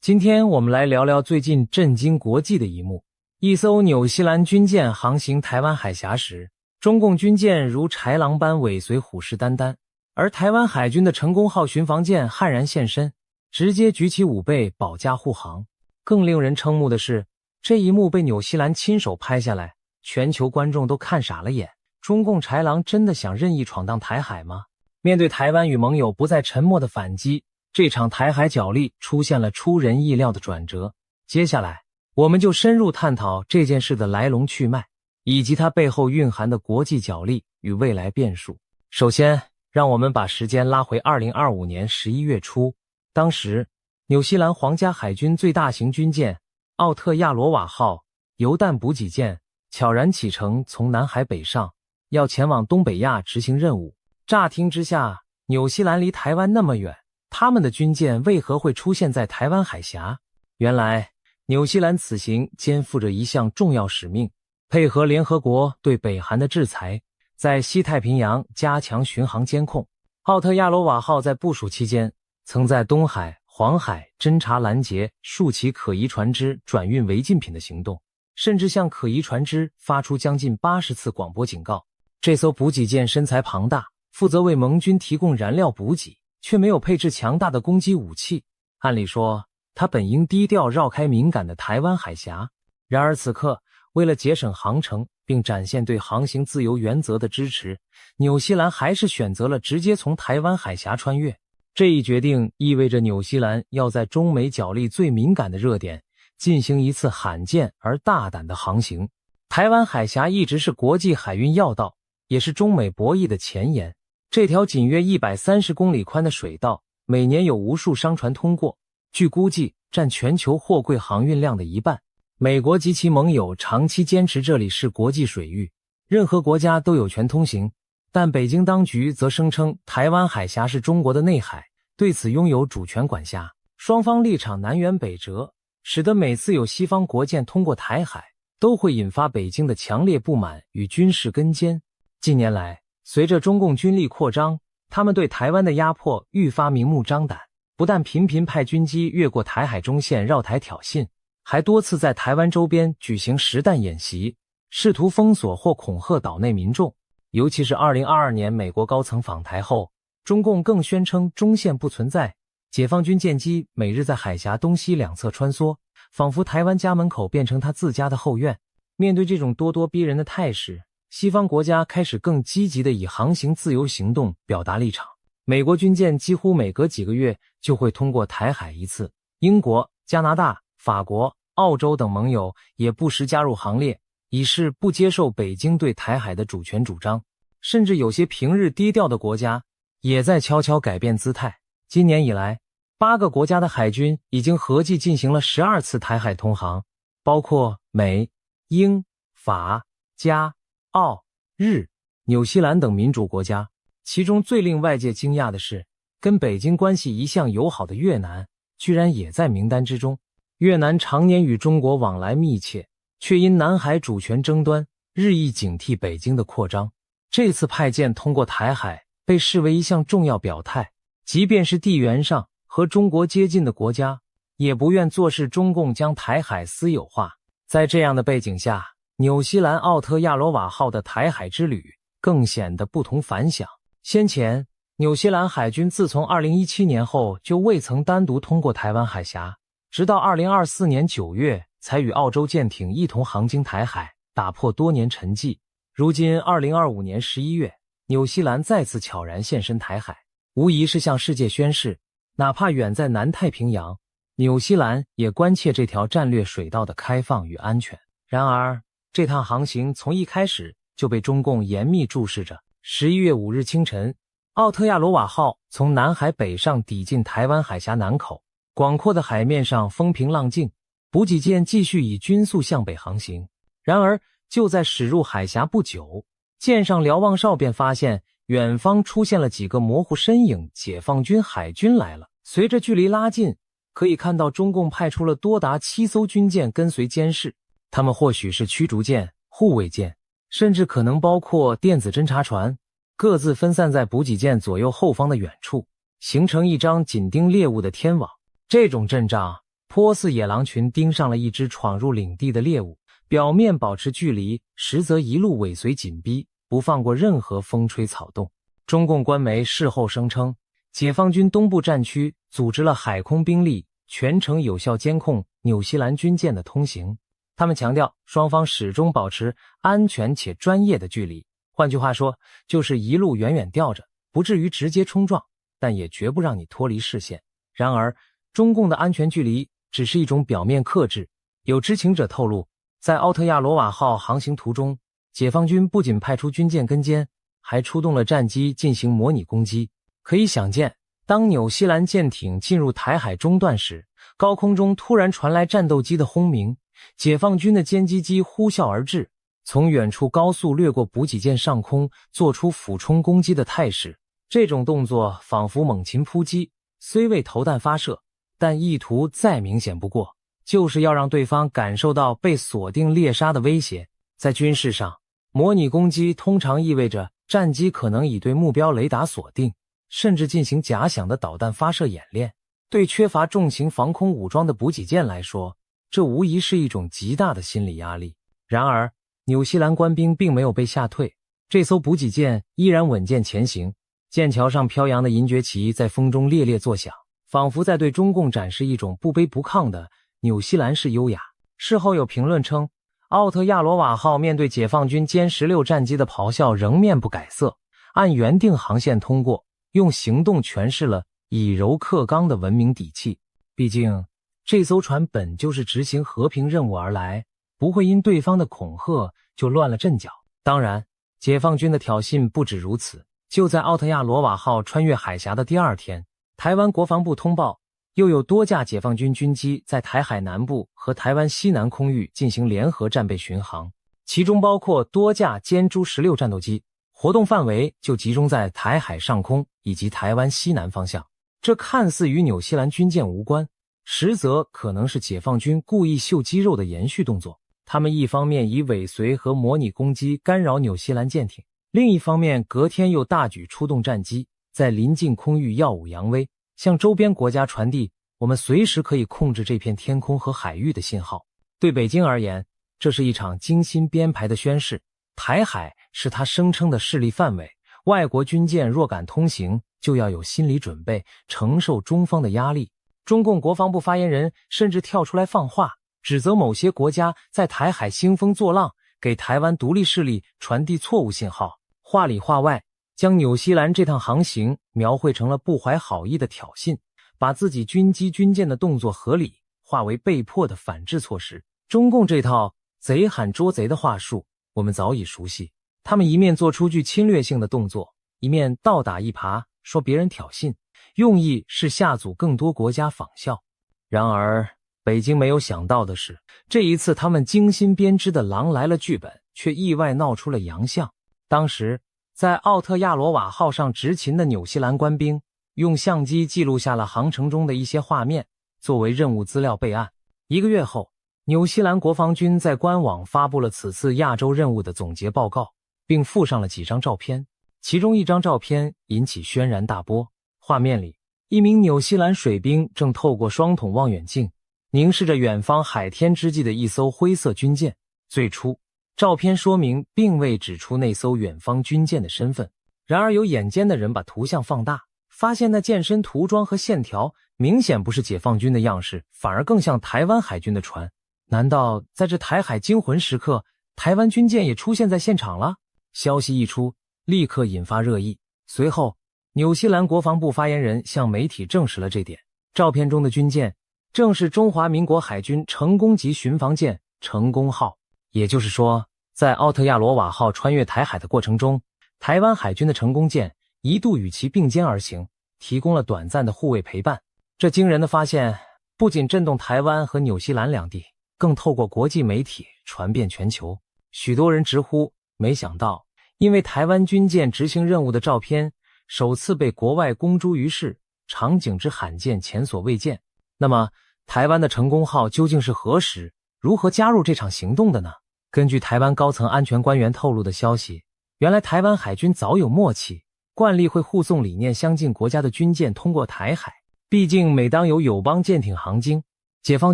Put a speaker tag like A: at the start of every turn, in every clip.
A: 今天我们来聊聊最近震惊国际的一幕。一艘纽西兰军舰航行台湾海峡时，中共军舰如豺狼般尾随，虎视眈眈，而台湾海军的成功号巡防舰悍然现身，直接举起武备保驾护航。更令人瞠目的是，这一幕被纽西兰亲手拍下来，全球观众都看傻了眼。中共豺狼真的想任意闯荡台海吗？面对台湾与盟友不再沉默的反击，这场台海角力出现了出人意料的转折。接下来我们就深入探讨这件事的来龙去脉，以及它背后蕴含的国际角力与未来变数。首先，让我们把时间拉回2025年11月初，当时纽西兰皇家海军最大型军舰奥特亚罗瓦号油弹补给舰悄然启程，从南海北上，要前往东北亚执行任务。乍听之下，纽西兰离台湾那么远，他们的军舰为何会出现在台湾海峡？原来纽西兰此行肩负着一项重要使命，配合联合国对北韩的制裁，在西太平洋加强巡航监控。奥特亚罗瓦号在部署期间，曾在东海、黄海侦察拦截数起可疑船只转运违禁品的行动，甚至向可疑船只发出将近80次广播警告。这艘补给舰身材庞大，负责为盟军提供燃料补给，却没有配置强大的攻击武器。按理说，它本应低调绕开敏感的台湾海峡，然而此刻，为了节省航程并展现对航行自由原则的支持，纽西兰还是选择了直接从台湾海峡穿越。这一决定意味着纽西兰要在中美角力最敏感的热点进行一次罕见而大胆的航行。台湾海峡一直是国际海运要道，也是中美博弈的前沿。这条仅约130公里宽的水道，每年有无数商船通过，据估计占全球货柜航运量的一半。美国及其盟友长期坚持这里是国际水域，任何国家都有权通行，但北京当局则声称台湾海峡是中国的内海，对此拥有主权管辖。双方立场南辕北辙，使得每次有西方国舰通过台海，都会引发北京的强烈不满与军事跟监。近年来，随着中共军力扩张，他们对台湾的压迫愈发明目张胆，不但频频派军机越过台海中线绕台挑衅，还多次在台湾周边举行实弹演习，试图封锁或恐吓岛内民众。尤其是2022年美国高层访台后，中共更宣称中线不存在，解放军舰机每日在海峡东西两侧穿梭，仿佛台湾家门口变成他自家的后院。面对这种咄咄逼人的态势，西方国家开始更积极地以航行自由行动表达立场。美国军舰几乎每隔几个月就会通过台海一次，英国、加拿大、法国、澳洲等盟友也不时加入行列，以示不接受北京对台海的主权主张。甚至有些平日低调的国家也在悄悄改变姿态。今年以来，8个国家的海军已经合计进行了12次台海通航，包括美、英、法、加、澳、日、纽西兰等民主国家。其中最令外界惊讶的是，跟北京关系一向友好的越南居然也在名单之中。越南常年与中国往来密切，却因南海主权争端日益警惕北京的扩张。这次派舰通过台海被视为一项重要表态，即便是地缘上和中国接近的国家，也不愿坐视中共将台海私有化。在这样的背景下，纽西兰奥特亚罗瓦号的台海之旅更显得不同凡响。先前，纽西兰海军自从2017年后就未曾单独通过台湾海峡，直到2024年9月才与澳洲舰艇一同航经台海，打破多年沉寂。如今2025年11月，纽西兰再次悄然现身台海，无疑是向世界宣示，哪怕远在南太平洋，纽西兰也关切这条战略水道的开放与安全。然而，这趟航行从一开始就被中共严密注视着。11月5日清晨，奥特亚罗瓦号从南海北上抵近台湾海峡南口，广阔的海面上风平浪静，补给舰继续以均速向北航行。然而，就在驶入海峡不久，舰上瞭望哨便发现远方出现了几个模糊身影，解放军海军来了。随着距离拉近，可以看到中共派出了多达7艘军舰跟随监视，他们或许是驱逐舰、护卫舰，甚至可能包括电子侦察船，各自分散在补给舰左右后方的远处，形成一张紧盯猎物的天网。这种阵仗颇似野狼群盯上了一只闯入领地的猎物，表面保持距离，实则一路尾随紧逼，不放过任何风吹草动。中共官媒事后声称，解放军东部战区组织了海空兵力，全程有效监控纽西兰军舰的通行。他们强调，双方始终保持安全且专业的距离，换句话说，就是一路远远吊着，不至于直接冲撞，但也绝不让你脱离视线。然而，中共的安全距离只是一种表面克制。有知情者透露，在奥特亚罗瓦号航行途中，解放军不仅派出军舰跟监，还出动了战机进行模拟攻击。可以想见，当纽西兰舰艇进入台海中段时，高空中突然传来战斗机的轰鸣，解放军的歼击机呼啸而至，从远处高速掠过补给舰上空，做出俯冲攻击的态势。这种动作仿佛猛禽扑击，虽未投弹发射，但意图再明显不过，就是要让对方感受到被锁定猎杀的威胁。在军事上，模拟攻击通常意味着战机可能已对目标雷达锁定，甚至进行假想的导弹发射演练。对缺乏重型防空武装的补给舰来说，这无疑是一种极大的心理压力。然而，纽西兰官兵并没有被吓退，这艘补给舰依然稳健前行，舰桥上飘扬的银爵旗在风中猎猎作响，仿佛在对中共展示一种不卑不亢的纽西兰式优雅。事后有评论称，奥特亚罗瓦号面对解放军歼16战机的咆哮仍面不改色，按原定航线通过，用行动诠释了以柔克刚的文明底气。毕竟，这艘船本就是执行和平任务而来，不会因对方的恐吓就乱了阵脚。当然，解放军的挑衅不止如此。就在奥特亚罗瓦号穿越海峡的第二天，台湾国防部通报，又有多架解放军军机在台海南部和台湾西南空域进行联合战备巡航，其中包括多架歼渚16战斗机，活动范围就集中在台海上空以及台湾西南方向。这看似与纽西兰军舰无关，实则可能是解放军故意秀肌肉的延续动作。他们一方面以尾随和模拟攻击干扰纽西兰舰艇，另一方面隔天又大举出动战机，在临近空域耀武扬威，向周边国家传递我们随时可以控制这片天空和海域的信号。对北京而言，这是一场精心编排的宣示，台海是他声称的势力范围，外国军舰若敢通行，就要有心理准备，承受中方的压力。中共国防部发言人甚至跳出来放话，指责某些国家在台海兴风作浪，给台湾独立势力传递错误信号，话里话外将纽西兰这趟航行描绘成了不怀好意的挑衅，把自己军机军舰的动作合理化为被迫的反制措施。中共这套贼喊捉贼的话术我们早已熟悉，他们一面做出具侵略性的动作，一面倒打一耙，说别人挑衅，用意是吓阻更多国家仿效。然而北京没有想到的是，这一次他们精心编织的狼来了剧本却意外闹出了洋相。当时在奥特亚罗瓦号上执勤的纽西兰官兵用相机记录下了航程中的一些画面，作为任务资料备案。1个月后，纽西兰国防军在官网发布了此次亚洲任务的总结报告，并附上了几张照片。其中一张照片引起轩然大波，画面里一名纽西兰水兵正透过双筒望远镜凝视着远方海天之际的一艘灰色军舰。最初，照片说明并未指出那艘远方军舰的身份，然而有眼尖的人把图像放大，发现那舰身涂装和线条明显不是解放军的样式，反而更像台湾海军的船。难道在这台海惊魂时刻，台湾军舰也出现在现场了？消息一出，立刻引发热议。随后，纽西兰国防部发言人向媒体证实了这点。照片中的军舰正是中华民国海军成功级巡防舰成功号。也就是说，在奥特亚罗瓦号穿越台海的过程中，台湾海军的成功舰一度与其并肩而行，提供了短暂的护卫陪伴。这惊人的发现不仅震动台湾和纽西兰两地，更透过国际媒体传遍全球。许多人直呼没想到，因为台湾军舰执行任务的照片首次被国外公诸于世，场景之罕见前所未见。那么台湾的成功号究竟是何时如何加入这场行动的呢？根据台湾高层安全官员透露的消息，原来台湾海军早有默契，惯例会护送理念相近国家的军舰通过台海。毕竟每当有友邦舰艇航经，解放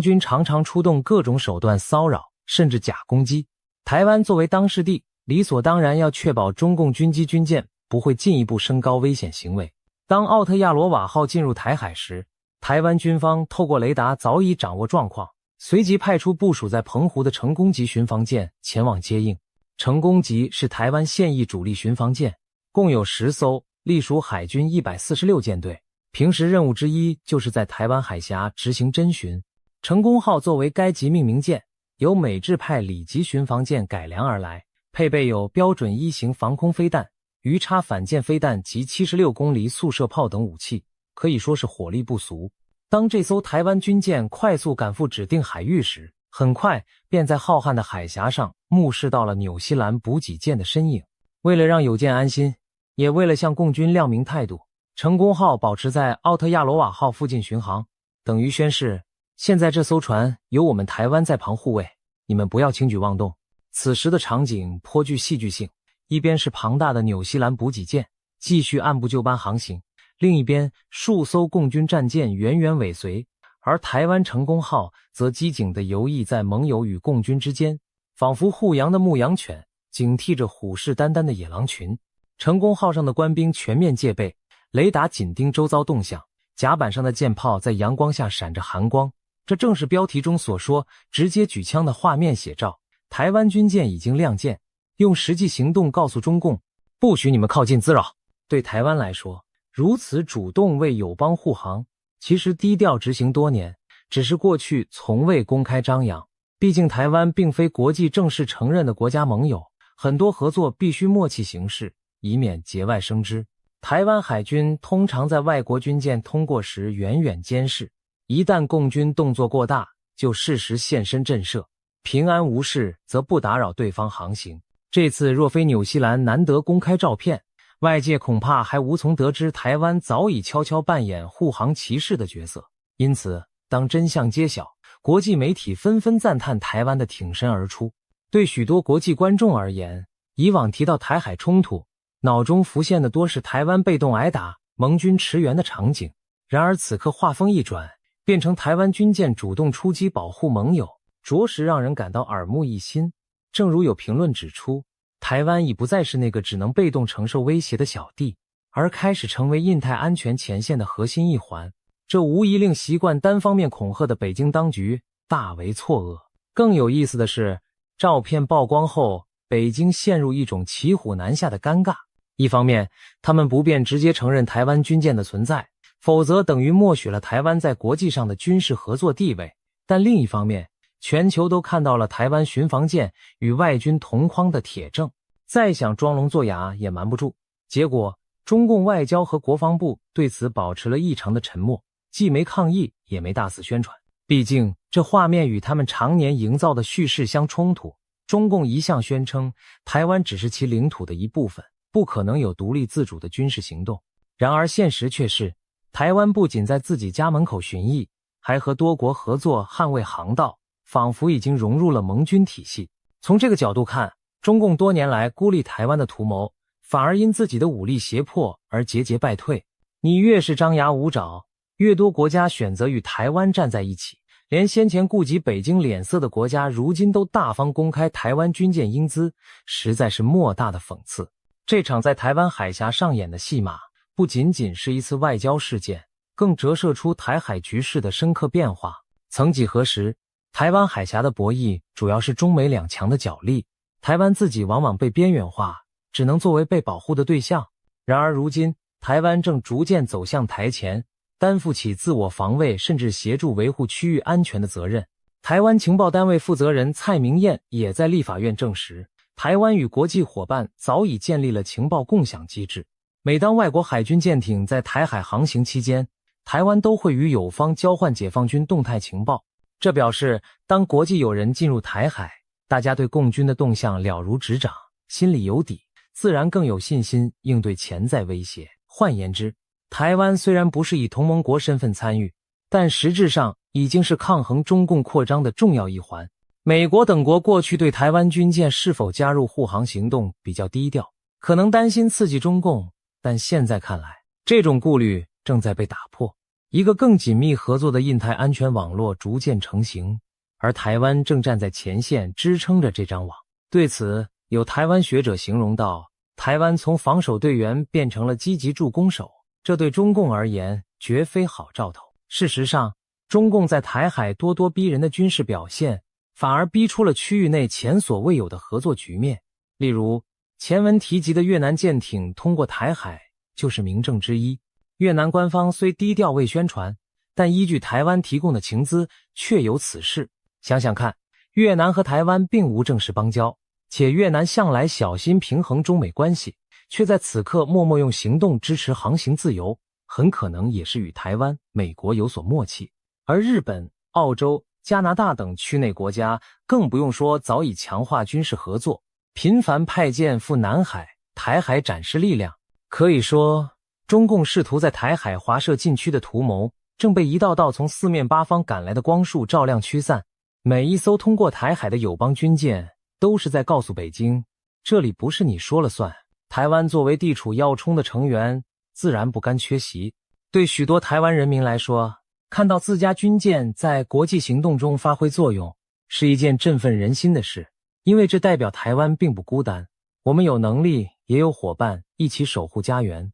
A: 军常常出动各种手段骚扰，甚至假攻击。台湾作为当事地，理所当然要确保中共军机军舰不会进一步升高危险行为。当奥特亚罗瓦号进入台海时，台湾军方透过雷达早已掌握状况，随即派出部署在澎湖的成功级巡防舰前往接应。成功级是台湾现役主力巡防舰，共有10艘，隶属海军146舰队。平时任务之一就是在台湾海峡执行侦巡。成功号作为该级命名舰，由美制派里级巡防舰改良而来，配备有标准1型防空飞弹、鱼叉反舰飞弹及76公里速射炮等武器，可以说是火力不俗。当这艘台湾军舰快速赶赴指定海域时，很快便在浩瀚的海峡上目视到了纽西兰补给舰的身影。为了让友舰安心，也为了向共军亮明态度，成功号保持在奥特亚罗瓦号附近巡航，等于宣示现在这艘船有我们台湾在旁护卫，你们不要轻举妄动。此时的场景颇具戏剧性，一边是庞大的纽西兰补给舰继续按部就班航行，另一边数艘共军战舰远远尾随，而台湾成功号则机警地游弋在盟友与共军之间，仿佛护羊的牧羊犬警惕着虎视眈眈的野狼群。成功号上的官兵全面戒备，雷达紧盯周遭动向，甲板上的舰炮在阳光下闪着寒光，这正是标题中所说直接举枪的画面写照。台湾军舰已经亮剑，用实际行动告诉中共，不许你们靠近滋扰。对台湾来说，如此主动为友邦护航，其实低调执行多年，只是过去从未公开张扬。毕竟台湾并非国际正式承认的国家盟友，很多合作必须默契行事，以免节外生枝。台湾海军通常在外国军舰通过时远远监视，一旦共军动作过大，就适时现身震慑，平安无事则不打扰对方航行。这次若非纽西兰难得公开照片，外界恐怕还无从得知台湾早已悄悄扮演护航骑士的角色。因此，当真相揭晓，国际媒体纷纷赞叹台湾的挺身而出。对许多国际观众而言，以往提到台海冲突，脑中浮现的多是台湾被动挨打、盟军驰援的场景。然而此刻话锋一转，变成台湾军舰主动出击保护盟友，着实让人感到耳目一新。正如有评论指出，台湾已不再是那个只能被动承受威胁的小弟，而开始成为印太安全前线的核心一环。这无疑令习惯单方面恐吓的北京当局大为错愕。更有意思的是，照片曝光后，北京陷入一种骑虎难下的尴尬。一方面，他们不便直接承认台湾军舰的存在，否则等于默许了台湾在国际上的军事合作地位。但另一方面，全球都看到了台湾巡防舰与外军同框的铁证，再想装聋作哑也瞒不住。结果，中共外交和国防部对此保持了异常的沉默，既没抗议，也没大肆宣传。毕竟，这画面与他们常年营造的叙事相冲突。中共一向宣称台湾只是其领土的一部分，不可能有独立自主的军事行动。然而现实却是，台湾不仅在自己家门口巡弋，还和多国合作捍卫航道，仿佛已经融入了盟军体系。从这个角度看，中共多年来孤立台湾的图谋，反而因自己的武力胁迫而节节败退。你越是张牙舞爪，越多国家选择与台湾站在一起，连先前顾及北京脸色的国家，如今都大方公开台湾军舰英姿，实在是莫大的讽刺。这场在台湾海峡上演的戏码，不仅仅是一次外交事件，更折射出台海局势的深刻变化。曾几何时，台湾海峡的博弈主要是中美两强的角力，台湾自己往往被边缘化，只能作为被保护的对象。然而如今，台湾正逐渐走向台前，担负起自我防卫甚至协助维护区域安全的责任。台湾情报单位负责人蔡明彦也在立法院证实，台湾与国际伙伴早已建立了情报共享机制。每当外国海军舰艇在台海航行期间，台湾都会与友方交换解放军动态情报。这表示，当国际友人进入台海，大家对共军的动向了如指掌，心里有底，自然更有信心应对潜在威胁。换言之，台湾虽然不是以同盟国身份参与，但实质上已经是抗衡中共扩张的重要一环。美国等国过去对台湾军舰是否加入护航行动比较低调，可能担心刺激中共，但现在看来，这种顾虑正在被打破。一个更紧密合作的印太安全网络逐渐成型，而台湾正站在前线支撑着这张网。对此，有台湾学者形容道，台湾从防守队员变成了积极助攻手，这对中共而言绝非好兆头。事实上，中共在台海咄咄逼人的军事表现，反而逼出了区域内前所未有的合作局面。例如，前文提及的越南舰艇通过台海就是明证之一。越南官方虽低调未宣传，但依据台湾提供的情资，确有此事。想想看，越南和台湾并无正式邦交，且越南向来小心平衡中美关系，却在此刻默默用行动支持航行自由，很可能也是与台湾、美国有所默契。而日本、澳洲、加拿大等区内国家更不用说，早已强化军事合作，频繁派舰赴南海、台海展示力量。可以说，中共试图在台海划设禁区的图谋，正被一道道从四面八方赶来的光束照亮驱散。每一艘通过台海的友邦军舰，都是在告诉北京，这里不是你说了算。台湾作为地处要冲的成员，自然不甘缺席。对许多台湾人民来说，看到自家军舰在国际行动中发挥作用，是一件振奋人心的事，因为这代表台湾并不孤单，我们有能力，也有伙伴一起守护家园。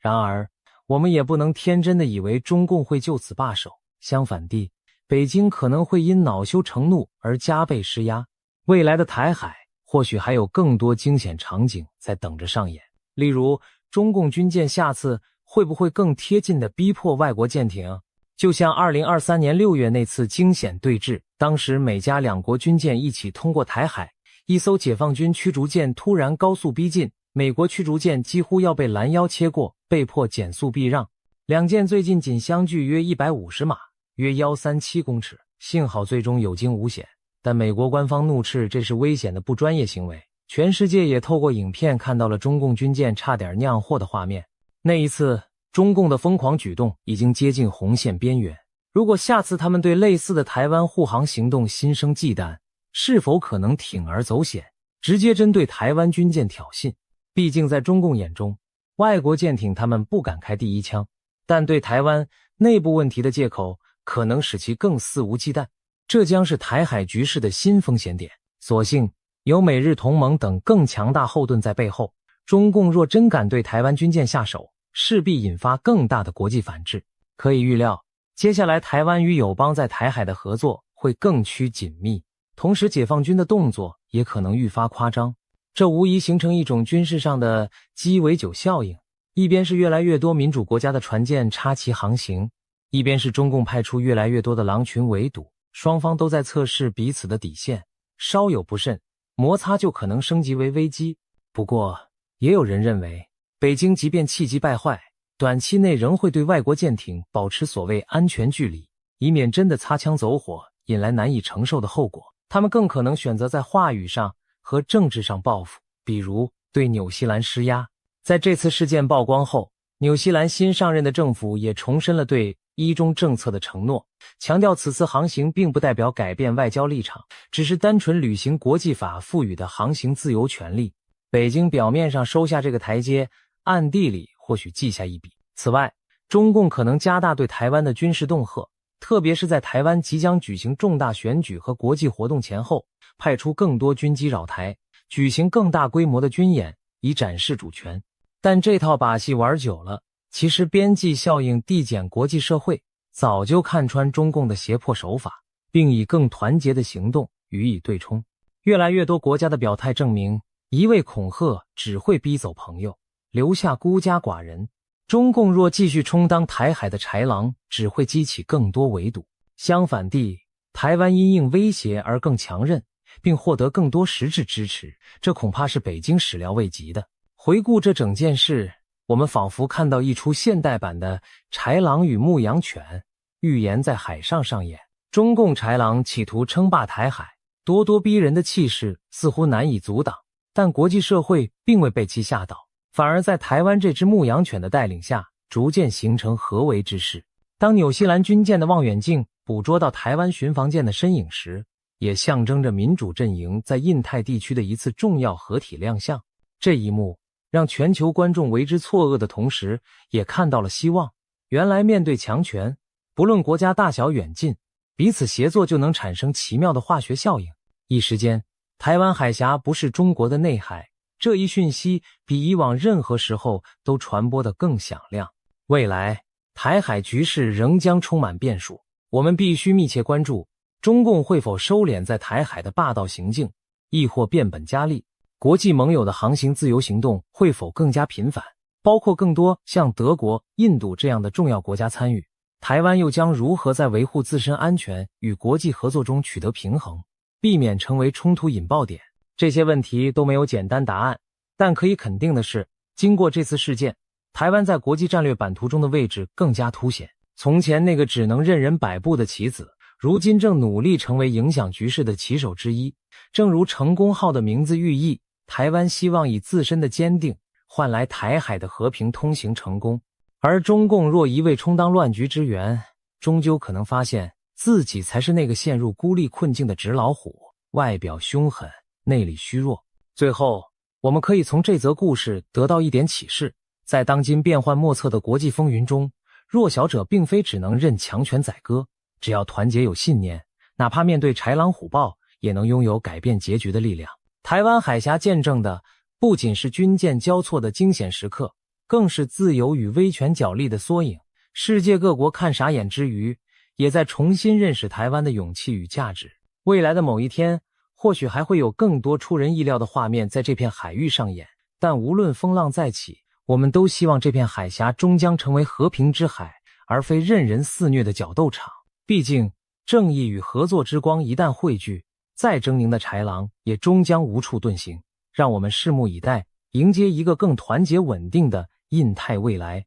A: 然而，我们也不能天真的以为中共会就此罢手，相反地，北京可能会因恼羞成怒而加倍施压。未来的台海或许还有更多惊险场景在等着上演，例如中共军舰下次会不会更贴近地逼迫外国舰艇？就像2023年6月那次惊险对峙，当时美加两国军舰一起通过台海，一艘解放军驱逐舰突然高速逼近，美国驱逐舰几乎要被拦腰切过，被迫减速避让。两舰最近仅相距约150码，约137公尺，幸好最终有惊无险。但美国官方怒斥这是危险的不专业行为，全世界也透过影片看到了中共军舰差点酿祸的画面。那一次，中共的疯狂举动已经接近红线边缘，如果下次他们对类似的台湾护航行动心生忌惮，是否可能铤而走险，直接针对台湾军舰挑衅？毕竟在中共眼中，外国舰艇他们不敢开第一枪，但对台湾内部问题的借口可能使其更肆无忌惮，这将是台海局势的新风险点。所幸有美日同盟等更强大后盾在背后，中共若真敢对台湾军舰下手，势必引发更大的国际反制。可以预料，接下来台湾与友邦在台海的合作会更趋紧密，同时解放军的动作也可能愈发夸张。这无疑形成一种军事上的鸡尾酒效应，一边是越来越多民主国家的船舰插旗航行，一边是中共派出越来越多的狼群围堵，双方都在测试彼此的底线，稍有不慎，摩擦就可能升级为危机。不过，也有人认为，北京即便气急败坏，短期内仍会对外国舰艇保持所谓安全距离，以免真的擦枪走火，引来难以承受的后果。他们更可能选择在话语上和政治上报复，比如对纽西兰施压。在这次事件曝光后，纽西兰新上任的政府也重申了对一中政策的承诺，强调此次航行并不代表改变外交立场，只是单纯履行国际法赋予的航行自由权利。北京表面上收下这个台阶，暗地里或许记下一笔。此外，中共可能加大对台湾的军事恫吓，特别是在台湾即将举行重大选举和国际活动前后，派出更多军机扰台，举行更大规模的军演，以展示主权。但这套把戏玩久了，其实边际效应递减，国际社会早就看穿中共的胁迫手法，并以更团结的行动予以对冲。越来越多国家的表态证明，一味恐吓只会逼走朋友，留下孤家寡人。中共若继续充当台海的豺狼，只会激起更多围堵。相反地，台湾因应威胁而更强韧，并获得更多实质支持，这恐怕是北京始料未及的。回顾这整件事，我们仿佛看到一出现代版的豺狼与牧羊犬，预言在海上上演。中共豺狼企图称霸台海，咄咄逼人的气势似乎难以阻挡，但国际社会并未被其吓倒，反而在台湾这只牧羊犬的带领下，逐渐形成合围之势。当纽西兰军舰的望远镜捕捉到台湾巡防舰的身影时，也象征着民主阵营在印太地区的一次重要合体亮相。这一幕让全球观众为之错愕的同时，也看到了希望。原来面对强权，不论国家大小远近，彼此协作就能产生奇妙的化学效应。一时间，台湾海峡不是中国的内海，这一讯息比以往任何时候都传播得更响亮。未来，台海局势仍将充满变数，我们必须密切关注中共会否收敛在台海的霸道行径，亦或变本加厉。国际盟友的航行自由行动会否更加频繁，包括更多像德国、印度这样的重要国家参与？台湾又将如何在维护自身安全与国际合作中取得平衡，避免成为冲突引爆点？这些问题都没有简单答案，但可以肯定的是，经过这次事件，台湾在国际战略版图中的位置更加凸显。从前那个只能任人摆布的棋子，如今正努力成为影响局势的棋手之一。正如成功号的名字寓意，台湾希望以自身的坚定换来台海的和平通行成功，而中共若一味充当乱局之源，终究可能发现自己才是那个陷入孤立困境的纸老虎，外表凶狠，内里虚弱。最后，我们可以从这则故事得到一点启示，在当今变幻莫测的国际风云中，弱小者并非只能任强权宰割，只要团结有信念，哪怕面对豺狼虎豹，也能拥有改变结局的力量。台湾海峡见证的不仅是军舰交错的惊险时刻，更是自由与威权角力的缩影。世界各国看傻眼之余，也在重新认识台湾的勇气与价值。未来的某一天，或许还会有更多出人意料的画面在这片海域上演，但无论风浪再起，我们都希望这片海峡终将成为和平之海，而非任人肆虐的角斗场。毕竟，正义与合作之光一旦汇聚，再狰狞的豺狼也终将无处遁形。让我们拭目以待，迎接一个更团结稳定的印太未来。